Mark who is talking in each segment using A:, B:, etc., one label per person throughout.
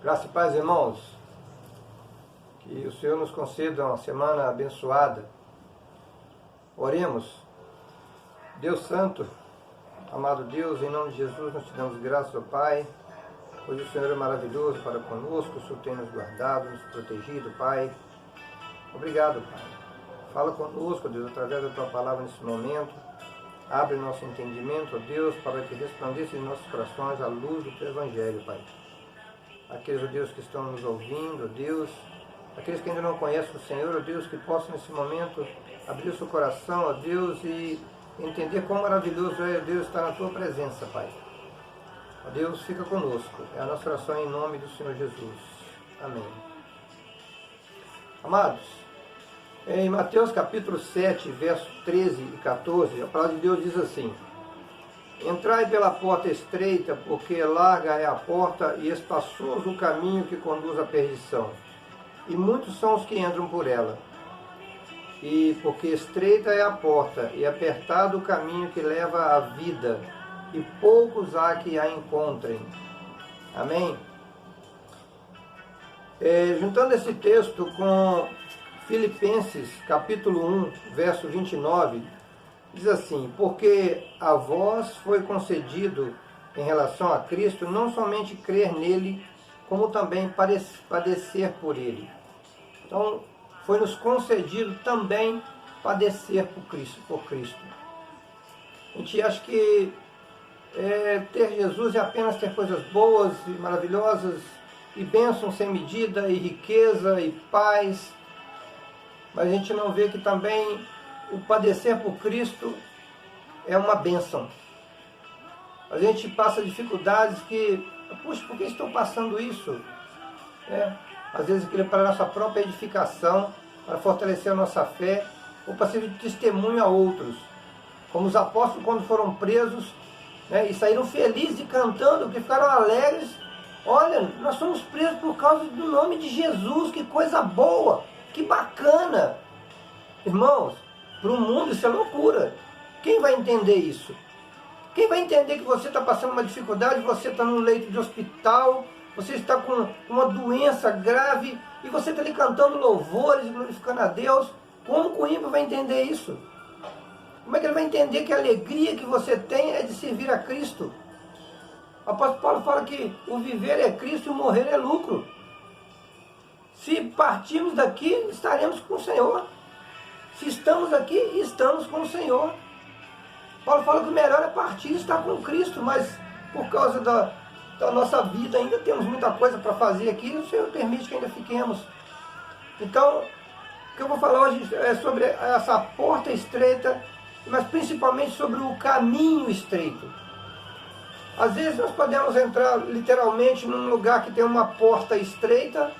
A: Graça e paz, irmãos. Que o Senhor nos conceda uma semana abençoada. Oremos. Deus Santo, amado Deus, em nome de Jesus, nós te damos graças, ó Pai. Hoje o Senhor é maravilhoso para conosco, o Senhor tem nos guardado, nos protegido, Pai. Obrigado, Pai. Fala conosco, Deus, através da Tua palavra nesse momento. Abre nosso entendimento, ó Deus, para que resplandeça em nossos corações a luz do Teu Evangelho, Pai. Aqueles, ó Deus, que estão nos ouvindo, ó Deus, aqueles que ainda não conhecem o Senhor, ó Deus, que possam nesse momento abrir o seu coração, ó Deus, e entender quão maravilhoso é, Deus, estar na Tua presença, Pai. Ó Deus, fica conosco. É a nossa oração em nome do Senhor Jesus. Amém. Amados, em Mateus capítulo 7, versos 13 e 14, a palavra de Deus diz assim: Entrai pela porta estreita, porque larga é a porta e espaçoso o caminho que conduz à perdição, e muitos são os que entram por ela. E porque estreita é a porta e apertado o caminho que leva à vida, e poucos há que a encontrem. Amém? Juntando esse texto com Filipenses capítulo 1, verso 29, diz assim: Porque a vós foi concedido, em relação a Cristo, não somente crer nele, como também padecer por ele. Então, foi nos concedido também padecer por Cristo. A gente acha que ter Jesus é apenas ter coisas boas e maravilhosas, e bênçãos sem medida, e riqueza, e paz. Mas a gente não vê que também o padecer por Cristo é uma bênção. A gente passa dificuldades que, puxa, por que estou passando isso? Às vezes aquilo é para a nossa própria edificação, para fortalecer a nossa fé, ou para ser de testemunho a outros. Como os apóstolos, quando foram presos, e saíram felizes e cantando, porque ficaram alegres. Olha, nós somos presos por causa do nome de Jesus, que coisa boa, que bacana. Irmãos, para o mundo isso é loucura. Quem vai entender isso? Quem vai entender que você está passando uma dificuldade, você está num leito de hospital, você está com uma doença grave, e você está ali cantando louvores, glorificando a Deus? Como que o ímpio vai entender isso? Como é que ele vai entender que a alegria que você tem é de servir a Cristo? O apóstolo Paulo fala que o viver é Cristo e o morrer é lucro. Se partirmos daqui, estaremos com o Senhor. Se estamos aqui, estamos com o Senhor. Paulo fala que o melhor é partir e estar com Cristo, mas por causa da nossa vida ainda temos muita coisa para fazer aqui, e o Senhor permite que ainda fiquemos. Então, o que eu vou falar hoje é sobre essa porta estreita, mas principalmente sobre o caminho estreito. Às vezes nós podemos entrar literalmente num lugar que tem uma porta estreita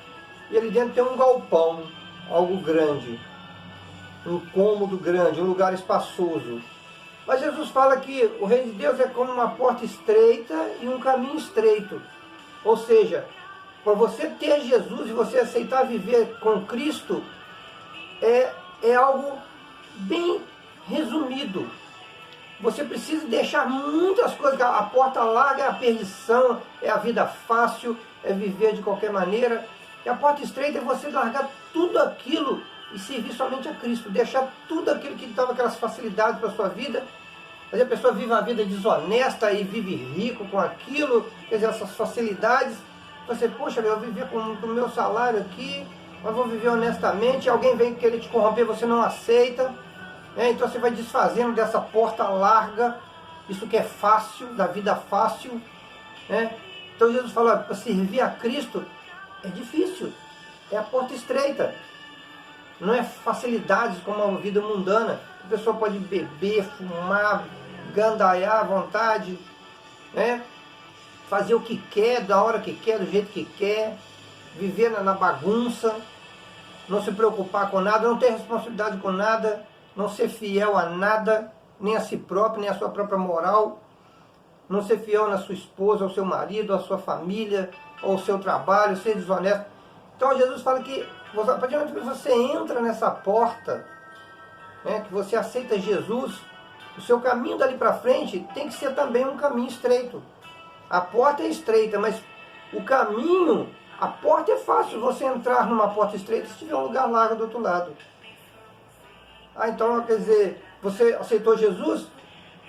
A: e ali dentro tem um galpão, algo grande, um cômodo grande, um lugar espaçoso. Mas Jesus fala que o reino de Deus é como uma porta estreita e um caminho estreito. Ou seja, para você ter Jesus e você aceitar viver com Cristo, é algo bem resumido. Você precisa deixar muitas coisas. A porta larga é a perdição, é a vida fácil, é viver de qualquer maneira. E a porta estreita é você largar tudo aquilo e servir somente a Cristo. Deixar tudo aquilo que dava aquelas facilidades para a sua vida. Mas a pessoa vive uma vida desonesta e vive rico com aquilo, quer dizer, essas facilidades. Você, poxa, eu vou viver com o meu salário aqui, mas vou viver honestamente. Alguém vem querer te corromper, você não aceita. Então você vai desfazendo dessa porta larga, isso que é fácil, da vida fácil. Então Jesus fala, para servir a Cristo é difícil, é a porta estreita. Não é facilidades como a vida mundana. A pessoa pode beber, fumar, gandaiar à vontade, fazer o que quer, da hora que quer, do jeito que quer, viver na bagunça, não se preocupar com nada, não ter responsabilidade com nada, não ser fiel a nada, nem a si próprio, nem a sua própria moral, não ser fiel na sua esposa, ao seu marido, à sua família, ao seu trabalho, ser desonesto. Então Jesus fala que, a partir do momento que você entra nessa porta, que você aceita Jesus, o seu caminho dali para frente tem que ser também um caminho estreito. A porta é estreita, mas o caminho A porta é fácil, você entrar numa porta estreita se tiver um lugar largo do outro lado. Ah, então quer dizer, você aceitou Jesus,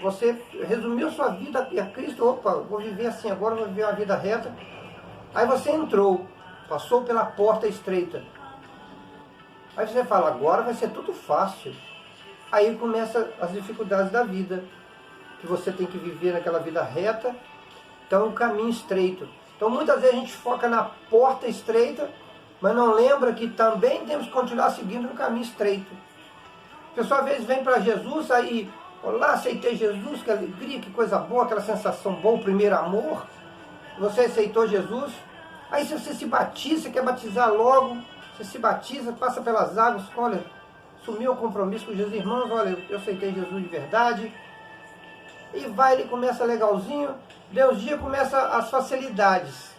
A: você resumiu sua vida a Cristo, opa, vou viver assim agora, vou viver uma vida reta. Aí você entrou, passou pela porta estreita. Aí você fala, agora vai ser tudo fácil. Aí começam as dificuldades da vida, que você tem que viver naquela vida reta, então um caminho estreito. Então muitas vezes a gente foca na porta estreita, mas não lembra que também temos que continuar seguindo no caminho estreito. A pessoa às vezes vem para Jesus, aí, olá, aceitei Jesus, que alegria, que coisa boa, aquela sensação boa, o primeiro amor. Você aceitou Jesus, aí se você se batiza, você quer batizar logo, você se batiza, passa pelas águas, olha, sumiu o compromisso com Jesus, irmãos, olha, eu aceitei Jesus de verdade. E vai, ele começa legalzinho, Deus dia começa as facilidades,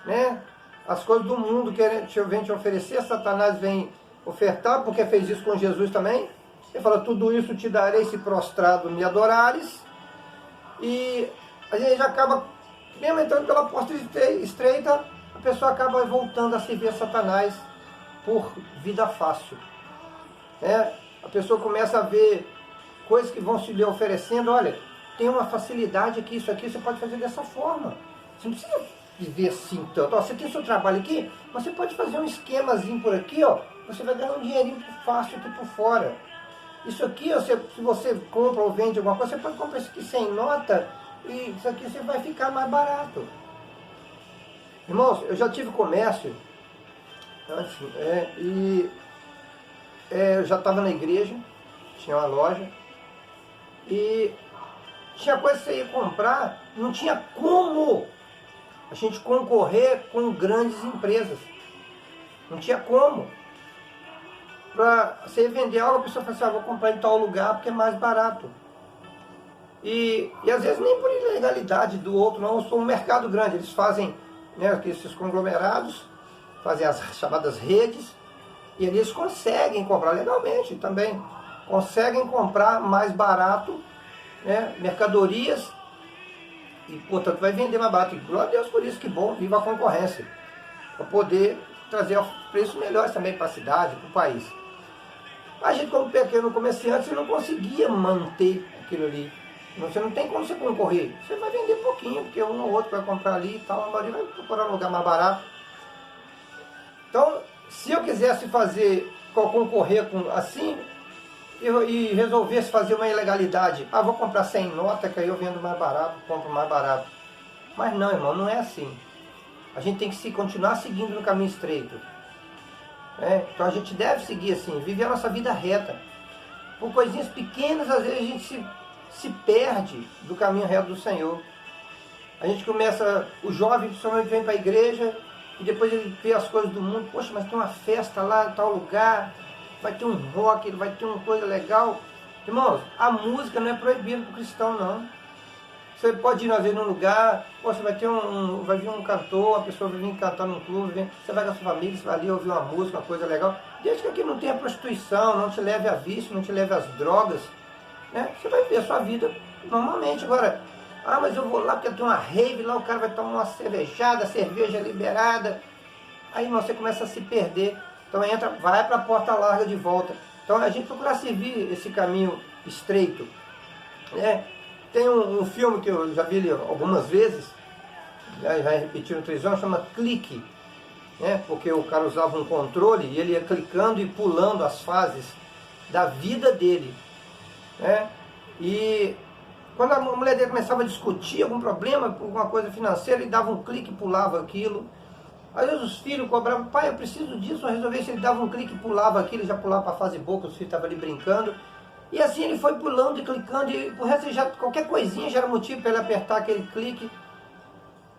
A: né? As coisas do mundo que vem te oferecer, Satanás vem ofertar, porque fez isso com Jesus também. Ele fala, tudo isso te darei se prostrado me adorares. E a gente acaba, mesmo entrando pela porta estreita, a pessoa acaba voltando a servir a Satanás por vida fácil. A pessoa começa a ver coisas que vão se lhe oferecendo, olha, tem uma facilidade aqui, isso aqui você pode fazer dessa forma. Você não precisa viver assim tanto. Ó, você tem seu trabalho aqui, mas você pode fazer um esquemazinho por aqui, ó, você vai ganhar um dinheirinho fácil aqui por fora. Isso aqui, ó, se você compra ou vende alguma coisa, você pode comprar isso aqui sem nota e isso aqui você vai ficar mais barato. Irmãos, eu já tive comércio, enfim, eu já estava na igreja, tinha uma loja, e tinha coisa que você ia comprar, não tinha como a gente concorrer com grandes empresas. Não tinha como. Para você vender algo, a pessoa fala assim, vou comprar em tal lugar porque é mais barato. E às vezes nem por ilegalidade do outro, não. Eu sou um mercado grande, eles fazem, né, esses conglomerados, fazem as chamadas redes, e eles conseguem comprar legalmente também. Conseguem comprar mais barato, né, mercadorias, e portanto vai vender mais barato. E glória a Deus por isso, que bom, viva a concorrência, para poder trazer preços melhores também para a cidade, para o país. A gente, como pequeno comerciante, você não conseguia manter aquilo ali. Você não tem como você concorrer. Você vai vender pouquinho, porque um ou outro vai comprar ali e tal, a maioria vai procurar um lugar mais barato. Então, se eu quisesse concorrer com assim, e resolvesse fazer uma ilegalidade, vou comprar sem nota, que aí eu vendo mais barato, compro mais barato. Mas não, irmão, não é assim. A gente tem que continuar seguindo no caminho estreito. Então a gente deve seguir assim, viver a nossa vida reta. Por coisinhas pequenas, às vezes a gente se perde do caminho reto do Senhor. A gente começa, o jovem principalmente vem para a igreja, e depois ele vê as coisas do mundo, poxa, mas tem uma festa lá em tal lugar, vai ter um rock, vai ter uma coisa legal. Irmãos, a música não é proibida para o cristão, não. Você pode ir, às vezes, num lugar, você vai vir um cantor, a pessoa vai vir cantar num clube, você vai com a sua família, você vai ali ouvir uma música, uma coisa legal. Desde que aqui não tenha prostituição, não te leve a vício, não te leve às drogas, né? Você vai ver a sua vida normalmente. Agora, mas eu vou lá porque tem uma rave, lá o cara vai tomar uma cervejada, cerveja liberada. Aí você começa a se perder. Então vai para a porta larga de volta. Então a gente procura seguir esse caminho estreito, né? Tem um filme que eu já vi ele algumas vezes, já repetiram 3 anos, chama Clique, né? Porque o cara usava um controle e ele ia clicando e pulando as fases da vida dele, né? E quando a mulher dele começava a discutir algum problema, alguma coisa financeira, ele dava um clique e pulava aquilo. Às vezes os filhos cobravam, pai, eu preciso disso, eu resolvi, se ele dava um clique e pulava aquilo, ele já pulava para a fase boa, os filhos estavam ali brincando. E assim ele foi pulando e clicando, e por resto qualquer coisinha já era motivo para ele apertar aquele clique.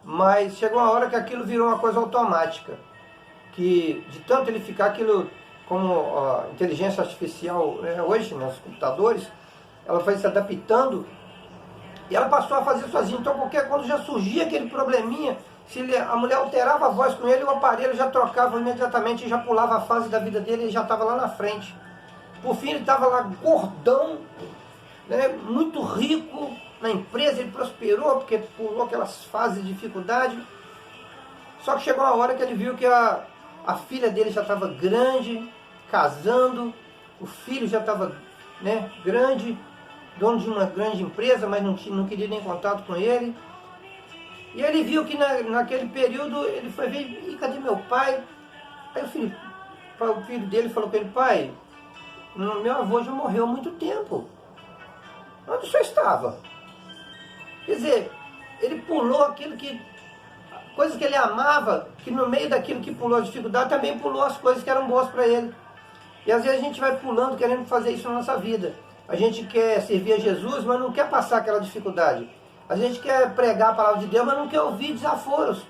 A: Mas chegou uma hora que aquilo virou uma coisa automática, que de tanto ele ficar aquilo, como a inteligência artificial hoje nos computadores, ela foi se adaptando e ela passou a fazer sozinha. Então quando já surgia aquele probleminha, se a mulher alterava a voz com ele, o aparelho já trocava imediatamente e já pulava a fase da vida dele e já estava lá na frente. Por fim ele estava lá gordão, né, muito rico na empresa, ele prosperou porque pulou aquelas fases de dificuldade. Só que chegou uma hora que ele viu que a filha dele já estava grande, casando, o filho já estava, né, grande, dono de uma grande empresa, mas não queria nem contato com ele. E ele viu que naquele período ele foi ver, e cadê meu pai? Aí o filho dele falou para ele, pai, meu avô já morreu há muito tempo. Onde o senhor estava? Quer dizer, ele pulou aquilo que, coisas que ele amava, que no meio daquilo que pulou a dificuldade, também pulou as coisas que eram boas para ele. E às vezes a gente vai pulando, querendo fazer isso na nossa vida. A gente quer servir a Jesus, mas não quer passar aquela dificuldade. A gente quer pregar a palavra de Deus, mas não quer ouvir desaforos.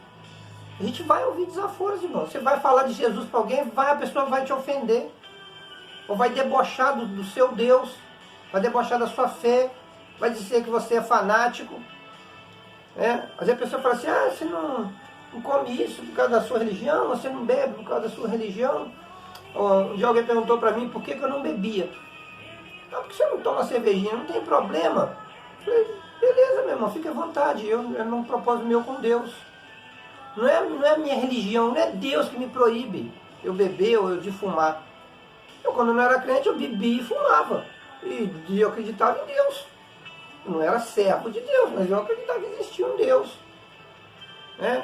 A: A gente vai ouvir desaforos, irmão. Você vai falar de Jesus para alguém, a pessoa vai te ofender. Ou vai debochar do seu Deus, vai debochar da sua fé, vai dizer que você é fanático. Às vezes a pessoa fala assim, você não come isso por causa da sua religião, você não bebe por causa da sua religião. Um dia alguém perguntou para mim por que eu não bebia. Porque você não toma cervejinha, não tem problema. Eu falei, beleza, meu irmão, fique à vontade, eu não um propósito meu com Deus. Não é a minha religião, não é Deus que me proíbe eu beber ou eu de fumar. Eu, quando não era crente, eu bebia e fumava. E eu acreditava em Deus. Eu não era servo de Deus, mas eu acreditava que existia um Deus.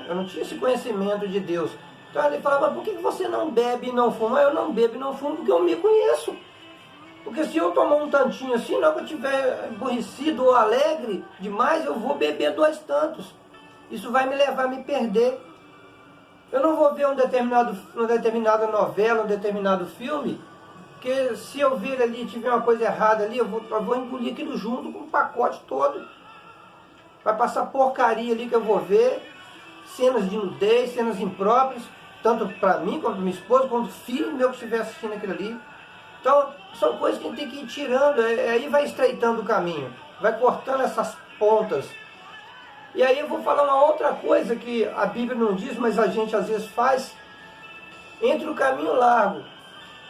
A: Eu não tinha esse conhecimento de Deus. Então ele falava, mas por que você não bebe e não fuma? Eu não bebo e não fumo porque eu me conheço. Porque se eu tomar um tantinho assim, na hora que eu estiver aborrecido ou alegre demais, eu vou beber 2 tantos. Isso vai me levar a me perder. Eu não vou ver uma determinada novela, um determinado filme, porque se eu ver ali e tiver uma coisa errada ali, eu vou engolir aquilo junto com o pacote todo. Vai passar porcaria ali que eu vou ver, cenas de nudez, cenas impróprias, tanto para mim, quanto para minha esposa, quanto o filho meu que estiver assistindo aquilo ali. Então, são coisas que a gente tem que ir tirando, aí vai estreitando o caminho, vai cortando essas pontas. E aí eu vou falar uma outra coisa que a Bíblia não diz, mas a gente às vezes faz, entre o caminho largo,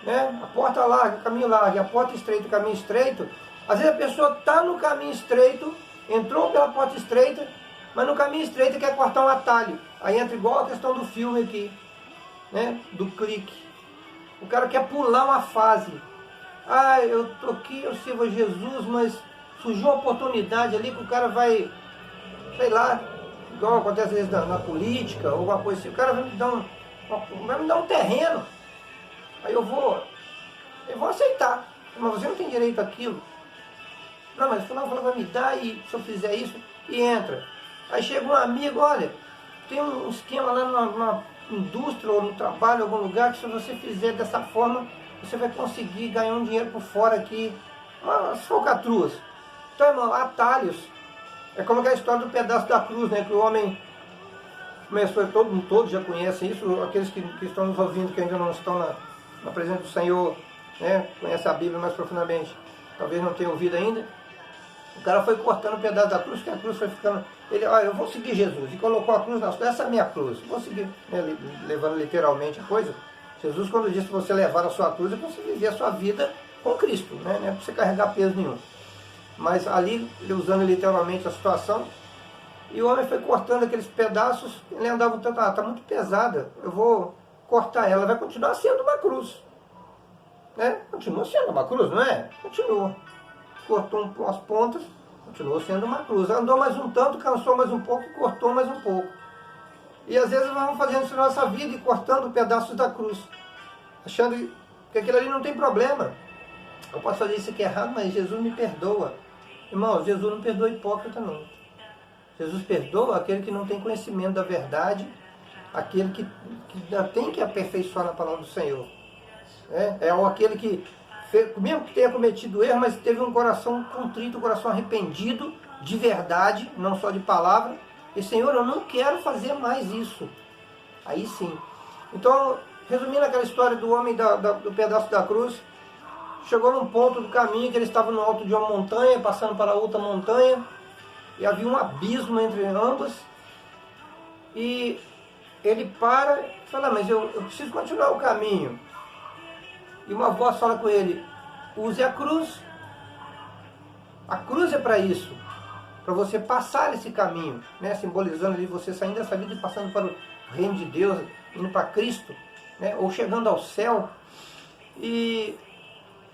A: a porta larga, o caminho largo, e a porta estreita, o caminho estreito. Às vezes a pessoa está no caminho estreito, entrou pela porta estreita, mas no caminho estreito quer cortar um atalho. Aí entra igual a questão do filme aqui, do clique. O cara quer pular uma fase. Eu estou aqui, eu sirvo a Jesus, mas surgiu uma oportunidade ali que o cara vai, sei lá, igual acontece às vezes na política, ou alguma coisa assim, o cara vai me dar um terreno. Aí eu vou aceitar, mas você não tem direito àquilo. Não, mas fulano vai me dar, e se eu fizer isso, e entra. Aí chega um amigo, olha, tem um esquema lá numa indústria ou no trabalho, em algum lugar, que se você fizer dessa forma, você vai conseguir ganhar um dinheiro por fora aqui, umas falcatruas. Então, irmão, atalhos. É como aquela história do pedaço da cruz, que o homem começou, todos já conhecem isso, aqueles que estão nos ouvindo, que ainda não estão na presença do Senhor, conhecem a Bíblia mais profundamente, talvez não tenham ouvido ainda. O cara foi cortando um pedaço da cruz, que a cruz foi ficando... Ele, eu vou seguir Jesus, e colocou a cruz nas costas, essa é a minha cruz, vou seguir, levando literalmente a coisa. Jesus, quando disse que você levar a sua cruz, é para você viver a sua vida com Cristo, não é para você carregar peso nenhum. Mas ali, ele usando literalmente a situação, e o homem foi cortando aqueles pedaços, ele andava um tanto, está muito pesada, eu vou cortar ela, vai continuar sendo uma cruz. Continua sendo uma cruz, não é? Continua. Cortou as pontas, continuou sendo uma cruz. Andou mais um tanto, cansou mais um pouco, cortou mais um pouco. E às vezes nós vamos fazendo isso na nossa vida e cortando pedaços da cruz, achando que aquilo ali não tem problema. Eu posso fazer isso aqui errado, mas Jesus me perdoa. Irmão, Jesus não perdoa hipócrita, não. Jesus perdoa aquele que não tem conhecimento da verdade, aquele que tem que aperfeiçoar na palavra do Senhor. Ou aquele que, mesmo que tenha cometido erro, mas teve um coração contrito, um coração arrependido, de verdade, não só de palavra. E, Senhor, eu não quero fazer mais isso. Aí sim. Então, resumindo aquela história do homem do pedaço da cruz, chegou num ponto do caminho que ele estava no alto de uma montanha, passando para outra montanha, e havia um abismo entre ambas, e ele para e fala, mas eu preciso continuar o caminho. E uma voz fala com ele, use a cruz. A cruz é para isso, para você passar esse caminho, simbolizando ali você saindo dessa vida e passando o reino de Deus, indo para Cristo, né? Ou chegando ao céu. E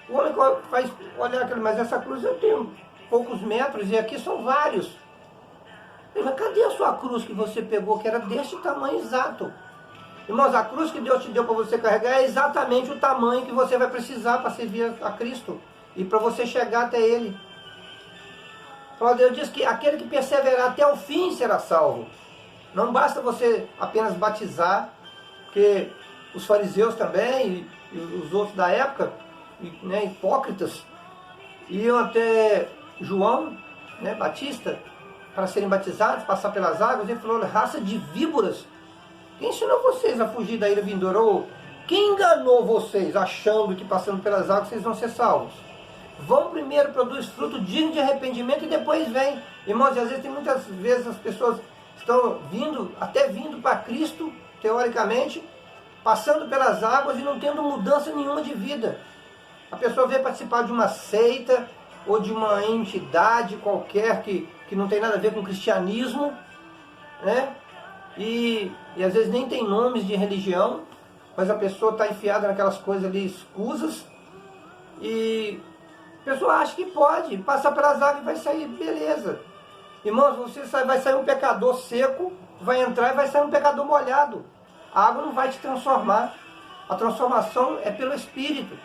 A: o homem vai olhar aquilo, mas essa cruz eu tenho poucos metros e aqui são vários. Ele vai, cadê a sua cruz que você pegou, que era deste tamanho exato? Irmãos, a cruz que Deus te deu para você carregar é exatamente o tamanho que você vai precisar para servir a Cristo e para você chegar até Ele. Deus diz que aquele que perseverar até o fim será salvo. Não basta você apenas batizar, porque os fariseus também e os outros da época, né, hipócritas, iam até João, né, Batista, para serem batizados, passar pelas águas. Ele falou, raça de víboras, quem ensinou vocês a fugir da ira vindoura? Ou quem enganou vocês achando que passando pelas águas vocês vão ser salvos? Vão primeiro, produz fruto digno de arrependimento e depois vem. Irmãos, e às vezes tem muitas vezes as pessoas estão até vindo para Cristo, teoricamente, passando pelas águas e não tendo mudança nenhuma de vida. A pessoa vem participar de uma seita ou de uma entidade qualquer que não tem nada a ver com o cristianismo, né? E às vezes nem tem nomes de religião, mas a pessoa está enfiada naquelas coisas ali escusas e a pessoa acha que pode passar pelas águas e vai sair, beleza. Irmãos, vai sair um pecador seco, vai entrar e vai sair um pecador molhado. A água não vai te transformar. A transformação é pelo Espírito.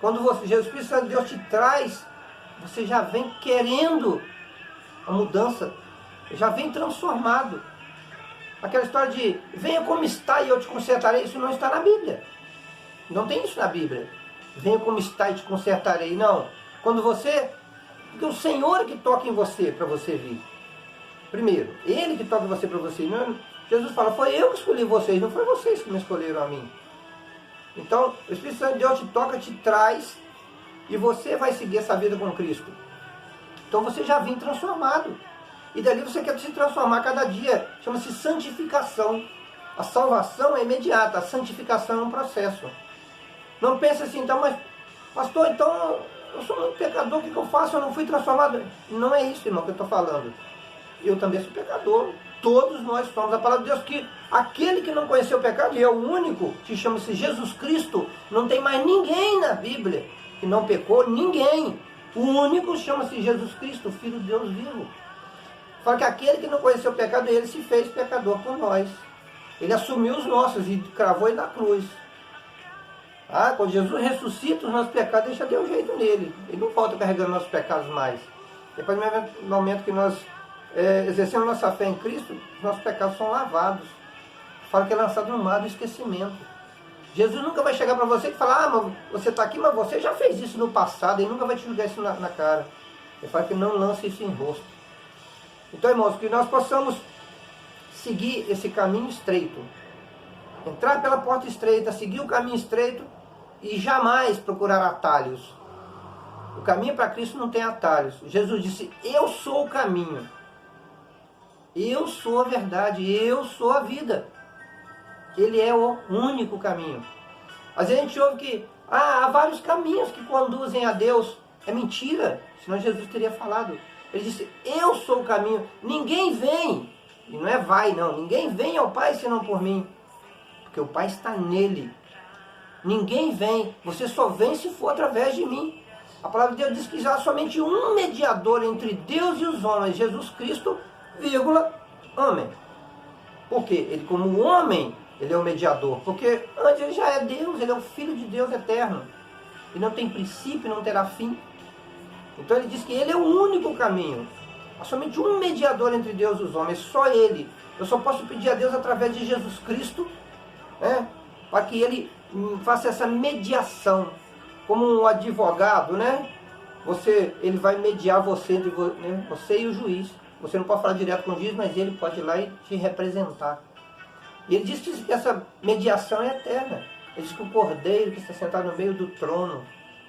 A: Quando Jesus Cristo Santo de Deus te traz, você já vem querendo a mudança, já vem transformado. Aquela história de venha como está e eu te consertarei, isso não está na Bíblia. Não tem isso na Bíblia. Venha como está e te consertarei. Não. Porque o Senhor é que toca em você para você vir. Primeiro, Ele que toca em você para você ir. Não, Jesus fala, foi eu que escolhi vocês, não foi vocês que me escolheram a mim. Então, o Espírito Santo de Deus te toca, te traz, e você vai seguir essa vida com Cristo. Então você já vem transformado. E dali você quer se transformar cada dia. Chama-se santificação. A salvação é imediata, a santificação é um processo. Não pense assim, então, mas pastor, então eu sou um pecador, o que eu faço? Eu não fui transformado. Não é isso, irmão, que eu estou falando. Eu também sou pecador. Todos nós somos. A palavra de Deus que aquele que não conheceu o pecado, e é o único, que chama-se Jesus Cristo, não tem mais ninguém na Bíblia que não pecou, ninguém. O único chama-se Jesus Cristo, o Filho de Deus vivo. Fala que aquele que não conheceu o pecado, ele se fez pecador por nós. Ele assumiu os nossos e cravou ele na cruz. Quando Jesus ressuscita os nossos pecados, ele já deu um jeito nele. Ele não volta carregando nossos pecados mais. Depois do momento que nós exercemos nossa fé em Cristo, os nossos pecados são lavados. Fala que é lançado no mar do esquecimento. Jesus nunca vai chegar para você e falar, mas você está aqui, mas você já fez isso no passado. Ele nunca vai te jogar isso na cara. Ele fala que não lança isso em rosto. Então, irmãos, que nós possamos seguir esse caminho estreito. Entrar pela porta estreita, seguir o caminho estreito e jamais procurar atalhos. O caminho para Cristo não tem atalhos. Jesus disse, eu sou o caminho. Eu sou a verdade, eu sou a vida. Ele é o único caminho. Às vezes a gente ouve que há vários caminhos que conduzem a Deus. É mentira, senão Jesus teria falado. Ele disse, eu sou o caminho. Ninguém vem, e não é vai não, ninguém vem ao Pai senão por mim. Porque o Pai está nele. Ninguém vem, você só vem se for através de mim. A palavra de Deus diz que já há somente um mediador entre Deus e os homens, Jesus Cristo, vírgula, homem. Por quê? Ele como homem, ele é o mediador. Porque antes ele já é Deus, ele é o Filho de Deus eterno. Ele não tem princípio, não terá fim. Então ele diz que ele é o único caminho. Há somente um mediador entre Deus e os homens, só ele. Eu só posso pedir a Deus através de Jesus Cristo, né, para que ele faça essa mediação. Como um advogado, né? Ele vai mediar você, né, você e o juiz. Você não pode falar direto com o juiz, mas ele pode ir lá e te representar. E ele diz que essa mediação é eterna. Ele diz que o Cordeiro que está sentado no meio do trono,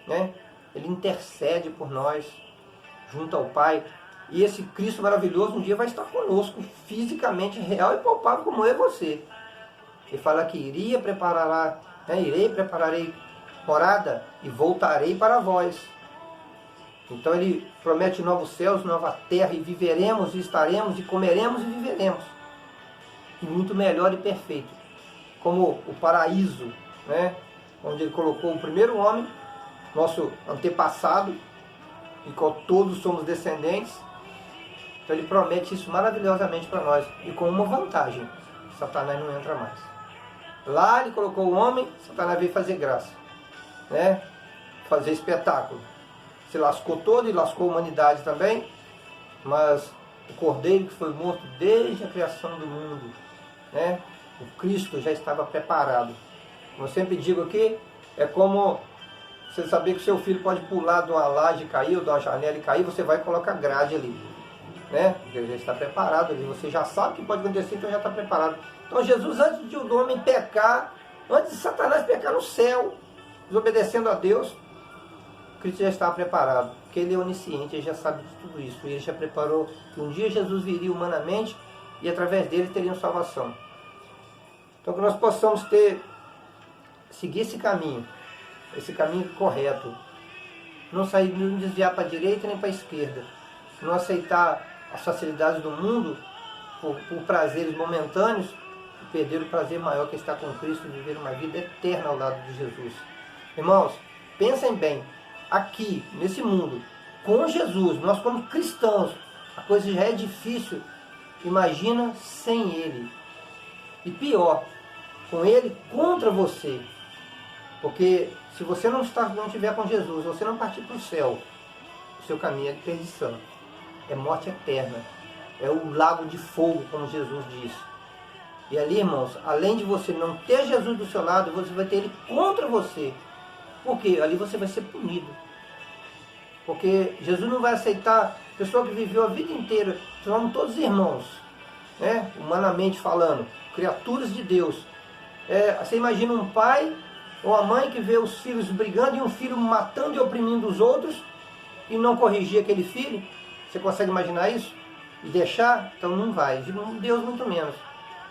A: né, ele intercede por nós, junto ao Pai. E esse Cristo maravilhoso um dia vai estar conosco, fisicamente, real e palpável, como eu e você. Ele fala que irei prepararei morada e voltarei para vós. Então ele promete novos céus, nova terra, e viveremos, e estaremos, e comeremos, e viveremos. e muito melhor e perfeito, como o paraíso, né? Onde ele colocou o primeiro homem, nosso antepassado, e qual todos somos descendentes. Então ele promete isso maravilhosamente para nós, e com uma vantagem: Satanás não entra mais. Lá ele colocou o homem, Satanás veio fazer graça, né? Fazer espetáculo. Se lascou todo e lascou a humanidade também, mas o Cordeiro que foi morto desde a criação do mundo, né? O Cristo já estava preparado. Como eu sempre digo aqui, é como você saber que o seu filho pode pular de uma laje e cair, ou de uma janela e cair, você vai e coloca grade ali, né? Porque ele já está preparado ali, você já sabe o que pode acontecer, então já está preparado. Então Jesus, antes de o homem pecar, antes de Satanás pecar no céu, desobedecendo a Deus, Cristo já estava preparado, porque ele é onisciente, ele já sabe de tudo isso, e ele já preparou que um dia Jesus viria humanamente e através dele teríamos salvação. Então que nós possamos seguir esse caminho correto, não sair, não desviar para a direita nem para a esquerda, não aceitar as facilidades do mundo por prazeres momentâneos e perder o prazer maior que é estar com Cristo e viver uma vida eterna ao lado de Jesus. Irmãos, pensem bem, aqui, nesse mundo, com Jesus, nós como cristãos, a coisa já é difícil, imagina sem Ele. E pior, com Ele contra você. Porque se você não estiver com Jesus, você não partir para o céu, o seu caminho é de perdição. É morte eterna. É o lago de fogo, como Jesus disse. E ali, irmãos, além de você não ter Jesus do seu lado, você vai ter Ele contra você. Por quê? Ali você vai ser punido. Porque Jesus não vai aceitar pessoa que viveu a vida inteira, somos todos irmãos, né? Humanamente falando, criaturas de Deus. Você imagina um pai ou a mãe que vê os filhos brigando e um filho matando e oprimindo os outros e não corrigir aquele filho? Você consegue imaginar isso? E deixar? Então não vai. Deus muito menos.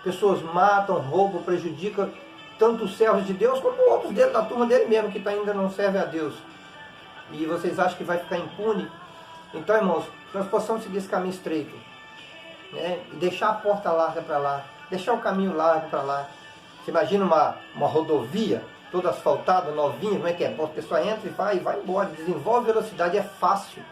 A: Pessoas matam, roubam, prejudicam tanto os servos de Deus como outros dentro da turma dele mesmo que ainda não serve a Deus. E vocês acham que vai ficar impune? Então, irmãos, nós possamos seguir esse caminho estreito, né? E deixar a porta larga para lá, deixar o caminho largo para lá. Você imagina uma rodovia toda asfaltada, novinha, como é que é? A pessoa entra e vai embora, desenvolve velocidade, é fácil.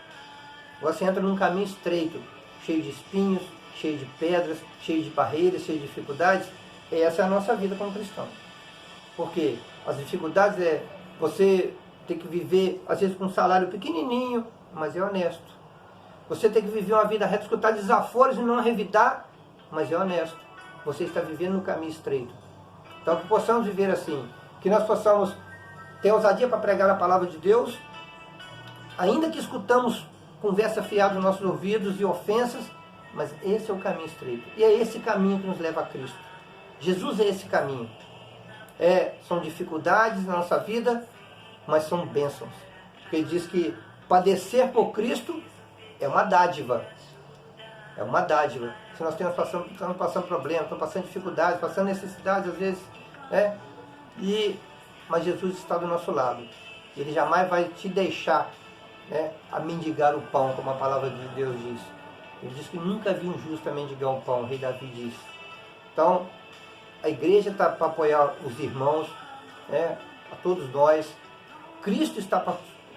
A: Você entra num caminho estreito, cheio de espinhos, cheio de pedras, cheio de barreiras, cheio de dificuldades. E essa é a nossa vida como cristão. Porque as dificuldades você ter que viver, às vezes, com um salário pequenininho, mas é honesto. Você tem que viver uma vida reta, escutar desaforos e não revidar, mas é honesto. Você está vivendo no caminho estreito. Então, que possamos viver assim, que nós possamos ter ousadia para pregar a palavra de Deus, ainda que escutamos conversa fiada nos nossos ouvidos e ofensas, mas esse é o caminho estreito. E é esse caminho que nos leva a Cristo. Jesus é esse caminho. São dificuldades na nossa vida, mas são bênçãos. Porque ele diz que padecer por Cristo é uma dádiva. É uma dádiva. Se nós estamos passando problemas, estamos passando dificuldades, passando necessidades às vezes, mas Jesus está do nosso lado. Ele jamais vai te deixar a mendigar o pão, como a palavra de Deus diz. Ele diz que nunca viu um justo a mendigar um pão, o rei Davi diz. Então, a igreja está para apoiar os irmãos, a todos nós. Cristo está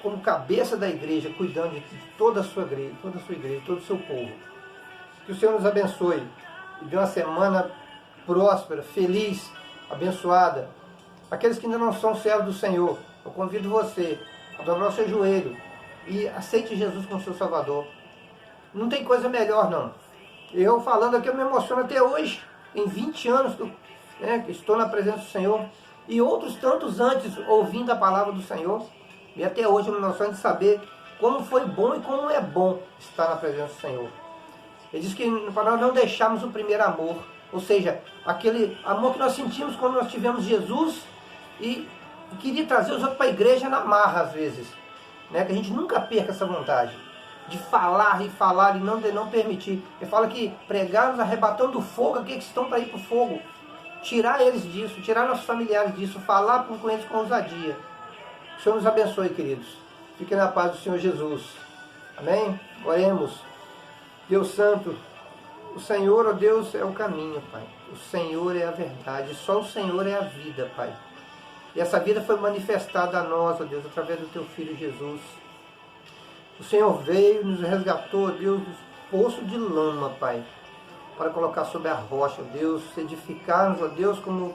A: como cabeça da igreja, cuidando de toda a sua igreja, todo o seu povo. Que o Senhor nos abençoe e dê uma semana próspera, feliz, abençoada. Aqueles que ainda não são servos do Senhor, eu convido você a dobrar o seu joelho e aceite Jesus como seu Salvador. Não tem coisa melhor, não. Eu falando aqui, eu me emociono até hoje, em 20 anos que estou na presença do Senhor, e outros tantos antes ouvindo a palavra do Senhor, e até hoje eu me emociono de saber como foi bom e como é bom estar na presença do Senhor. Ele diz que para nós não deixarmos o primeiro amor, ou seja, aquele amor que nós sentimos quando nós tivemos Jesus e queria trazer os outros para a igreja na marra às vezes, que a gente nunca perca essa vontade de falar e falar e não permitir. Ele fala que pregar-nos arrebatando o fogo, aqueles que estão para ir para o fogo, tirar eles disso, tirar nossos familiares disso, falar com eles com ousadia. O Senhor nos abençoe, queridos. Fiquem na paz do Senhor Jesus. Amém? Oremos. Deus Santo, O Senhor, ó Deus, é o caminho, Pai. O Senhor é a verdade. Só o Senhor é a vida, Pai. E essa vida foi manifestada a nós, ó Deus, através do Teu Filho Jesus. O Senhor veio e nos resgatou, ó Deus, do poço de lama, Pai, para colocar sobre a rocha, ó Deus, edificar-nos, ó Deus, como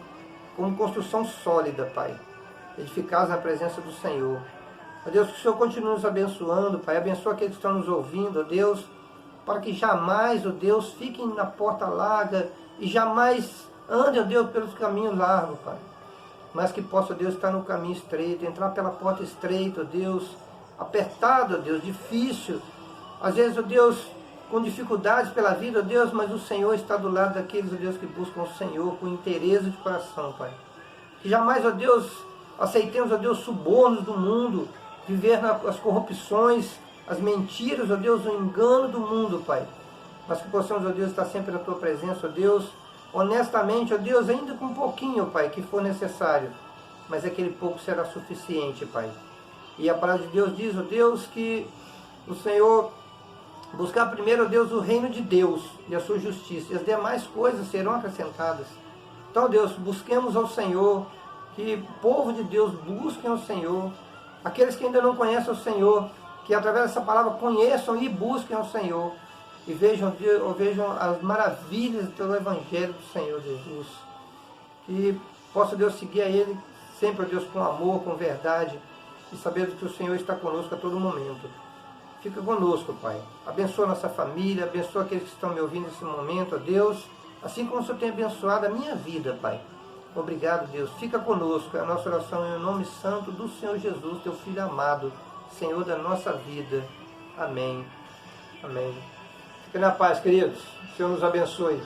A: construção sólida, Pai. Edificar-nos na presença do Senhor. Ó Deus, que o Senhor continue nos abençoando, Pai. Abençoa aqueles que estão nos ouvindo, ó Deus, para que jamais, ó Deus, fiquem na porta larga e jamais andem, ó Deus, pelos caminhos largos, Pai. Mas que possa, ó Deus, estar no caminho estreito, entrar pela porta estreita, ó Deus, apertado, ó Deus, difícil. Às vezes, ó Deus, com dificuldades pela vida, ó Deus, mas o Senhor está do lado daqueles, ó Deus, que buscam o Senhor com interesse de coração, Pai. Que jamais, ó Deus, aceitemos, ó Deus, subornos do mundo, viver nas corrupções, as mentiras, ó Deus, o engano do mundo, Pai. Mas que possamos, ó Deus, estar sempre na Tua presença, ó Deus, honestamente, ó Deus, ainda com um pouquinho, Pai, que for necessário. Mas aquele pouco será suficiente, Pai. E a palavra de Deus diz, ó Deus, que o Senhor buscar primeiro, ó Deus, o reino de Deus e a sua justiça, e as demais coisas serão acrescentadas. Então, Deus, busquemos ao Senhor, que o povo de Deus busquem ao Senhor. Aqueles que ainda não conhecem o Senhor, que através dessa palavra conheçam e busquem ao Senhor. E vejam as maravilhas do Evangelho do Senhor Jesus. Que possa Deus seguir a Ele sempre, ó Deus, com amor, com verdade. E sabendo que o Senhor está conosco a todo momento. Fica conosco, Pai. Abençoa nossa família, abençoa aqueles que estão me ouvindo nesse momento, ó Deus. Assim como o Senhor tem abençoado a minha vida, Pai. Obrigado, Deus. Fica conosco. É a nossa oração em nome santo do Senhor Jesus, Teu Filho amado, Senhor da nossa vida. Amém. Amém. Fique na paz, queridos. O Senhor nos abençoe.